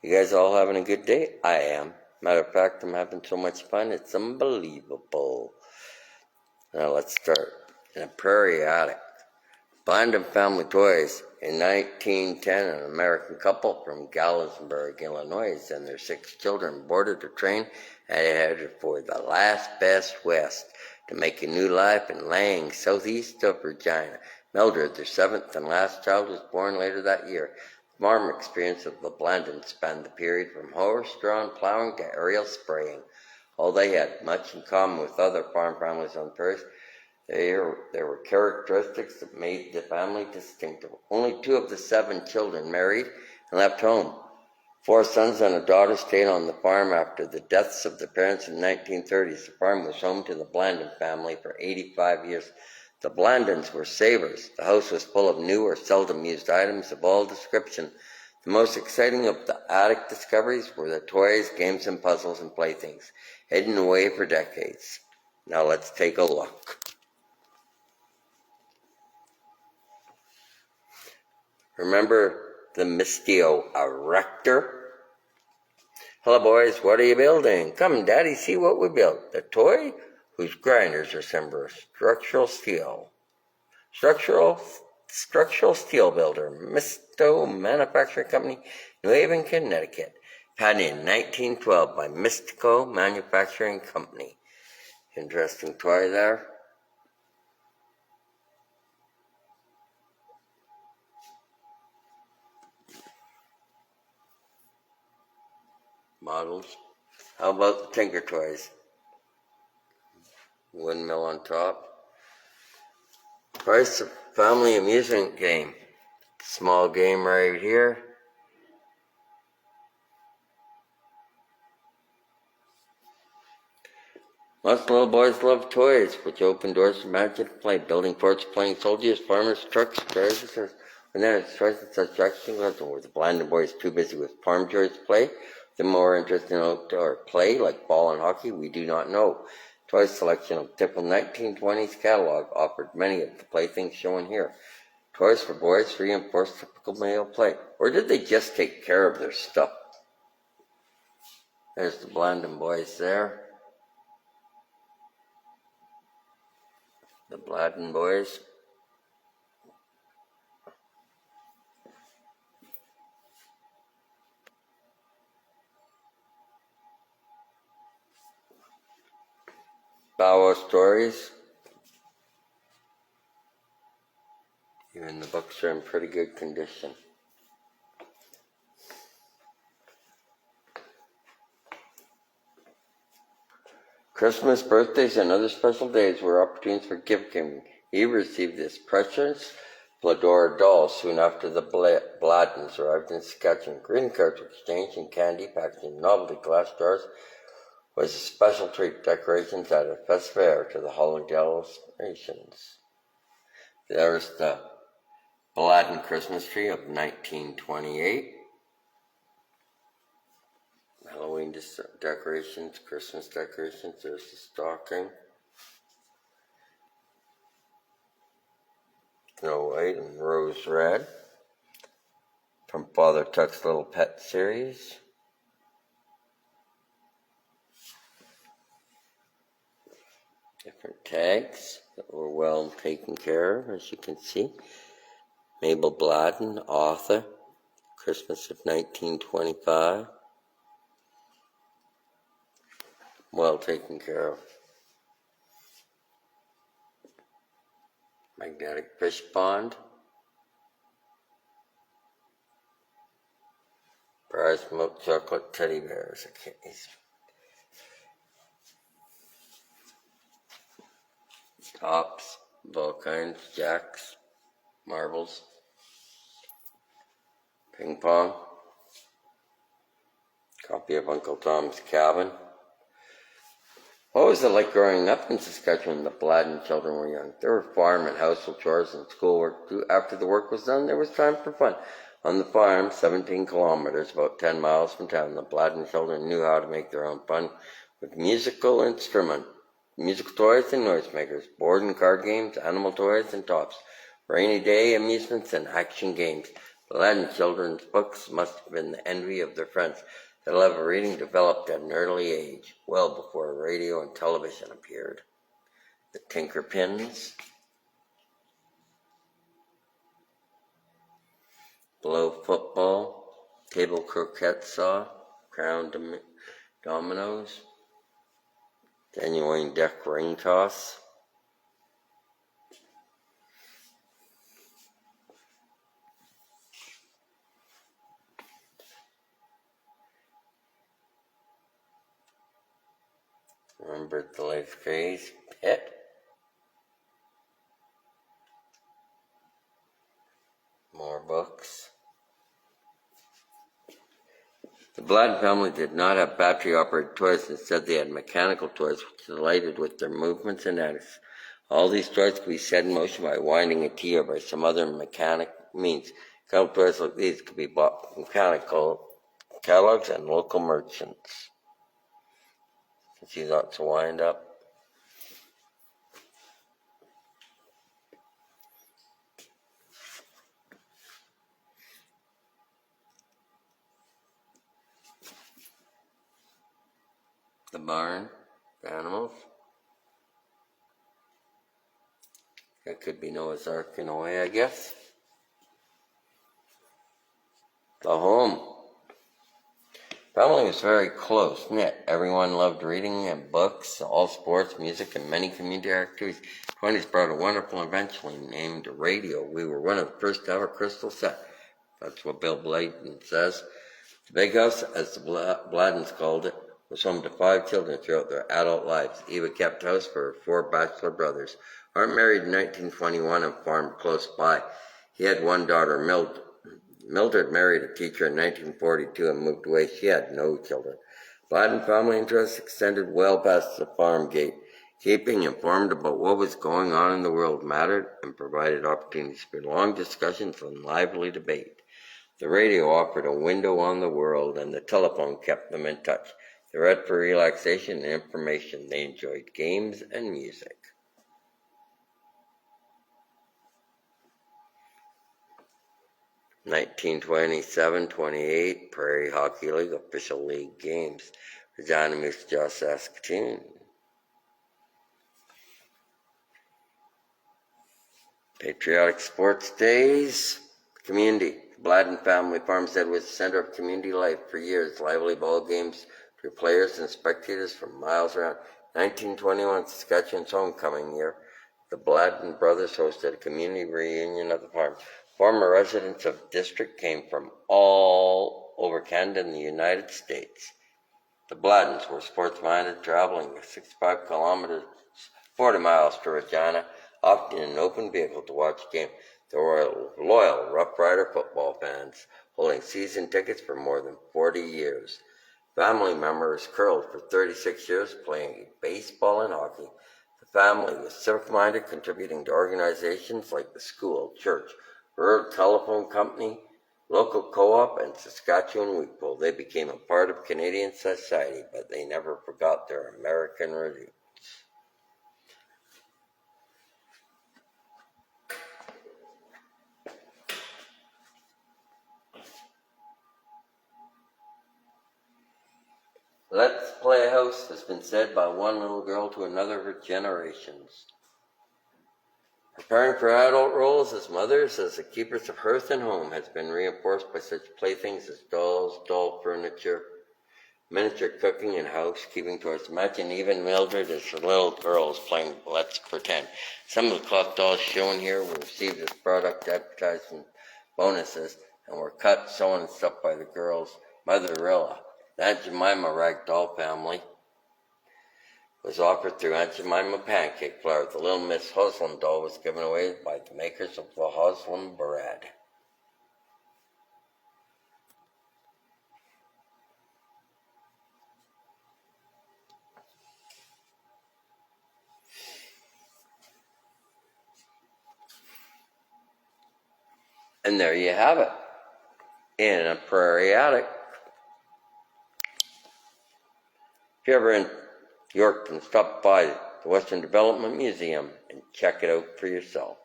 You guys all having a good day? I am. Matter of fact, I'm having so much fun, it's unbelievable. Now let's start. In a Prairie Attic. Blandham Family Toys. In 1910, an American couple from Galesburg, Illinois, and their 6 children boarded a train and headed for the last best west to make a new life in Lang, southeast of Regina. Mildred, their 7th and last child, was born later that year. The farm experience of the Blandons spanned the period from horse-drawn plowing to aerial spraying. Although they had much in common with other farm families on the prairies, there were characteristics that made the family distinctive. Only 2 of the 7 children married and left home. 4 sons and a daughter stayed on the farm after the deaths of their parents in the 1930s. The farm was home to the Blandon family for 85 years. The Blandons were savers. The house was full of new or seldom used items of all description. The most exciting of the attic discoveries were the toys, games, and puzzles and playthings, hidden away for decades. Now let's take a look. Remember the Mistio erector? Hello boys, what are you building? Come daddy, see what we built. The toy whose grinders resemble structural steel. Structural steel builder, Mistio Manufacturing Company, New Haven, Connecticut. Patented in 1912 by Mystico Manufacturing Company. Interesting toy there. Models. How about the Tinker Toys? Windmill on top. Price of family amusement game. Small game right here. Most little boys love toys, which open doors for magic play, building forts, playing soldiers, farmers, trucks, treasures, and then it's choice of such action were the Blandon boys too busy with farm chores to play. The more interesting outdoor play, like ball and hockey, we do not know. Toy selection of typical 1920s catalog offered many of the playthings shown here. Toys for boys reinforced typical male play. Or did they just take care of their stuff? There's the Blandon boys there. The Blandon boys. Bow stories. Even the books are in pretty good condition. Christmas, birthdays, and other special days were opportunities for gift giving. He received this precious Fladora doll soon after the Bladens arrived in Saskatchewan. Greeting cards were exchanged and candy packaged in novelty glass jars was a special treat. Decorations added festive air to the holiday celebrations. There's the Bladden Christmas tree of 1928. Halloween decorations, Christmas decorations. There's the stocking. Snow White and Rose Red from Father Tuck's Little Pet series. Different tags that were well taken care of, as you can see. Mabel Bladden, author, Christmas of 1925. Well taken care of. Magnetic fish pond. Prize milk chocolate teddy bears. Tops of all kinds, jacks, marbles, ping pong, copy of Uncle Tom's Cabin. What was it like growing up in Saskatchewan when the Bladden children were young? There were farm and household chores and schoolwork too. After the work was done, there was time for fun. On the farm, 17 kilometers, about 10 miles from town, the Bladden children knew how to make their own fun with musical toys and noisemakers, board and card games, animal toys and tops, rainy day amusements and action games. Aladdin children's books must have been the envy of their friends. Their love of reading developed at an early age, well before radio and television appeared. The Tinker Pins, blow football, table croquet saw, crown dominoes, genuine deck ring toss, remembered the life craze, pit, more books. The Bladden family did not have battery-operated toys. Instead, they had mechanical toys which delighted with their movements and acts. All these toys could be set in motion by winding a key or by some other mechanic means. Count toys like these could be bought from mechanical catalogs and local merchants. See lots of wind up. The barn, the animals. That could be Noah's Ark in a way, I guess. The home. Family was very close-knit. Everyone loved reading and books, all sports, music, and many community activities. 20s brought a wonderful invention named radio. We were one of the first to have a crystal set. That's what Bill Blayton says. The big house, as the Bladdens called it, was home to 5 children throughout their adult lives. Eva kept house for her 4 bachelor brothers. Art married in 1921 and farmed close by. He had 1 daughter, Mildred. Mildred married a teacher in 1942 and moved away. She had no children. Bladden family interests extended well past the farm gate. Keeping informed about what was going on in the world mattered and provided opportunities for long discussions and lively debate. The radio offered a window on the world, and the telephone kept them in touch. They read for relaxation and information. They enjoyed games and music. (1927-28) Prairie Hockey League official league games. Regina, Moose Jaw, Saskatoon. Patriotic Sports Days. Community. The Bladden family farmstead was the center of community life for years. Lively ball games drew players and spectators from miles around. 1921, Saskatchewan's homecoming year. The Bladden brothers hosted a community reunion at the farm. Former residents of the district came from all over Canada and the United States. The Bladdens were sports-minded, traveling 65 kilometers, 40 miles to Regina, often in an open vehicle to watch a game. They were loyal Rough Rider football fans, holding season tickets for more than 40 years. Family members curled for 36 years, playing baseball and hockey. The family was civic-minded, contributing to organizations like the school, church, rural telephone company, local co-op, and Saskatchewan wheat pool. They became a part of Canadian society, but they never forgot their American roots. Let's play house has been said by one little girl to another for generations. Preparing for adult roles as mothers, as the keepers of hearth and home, has been reinforced by such playthings as dolls, doll furniture, miniature cooking, and housekeeping toys. Imagine even Mildred as the little girls playing Let's Pretend. Some of the cloth dolls shown here were received as product advertisement bonuses and were cut, sewn, and stuffed by the girls' mother, Rilla. The Aunt Jemima rag doll family was offered through Aunt Jemima pancake flour. The Little Miss Hoslin doll was given away by the makers of the Hoslin bread. And there you have it, in a Prairie Attic. If you're ever in York, then stop by the Western Development Museum and check it out for yourself.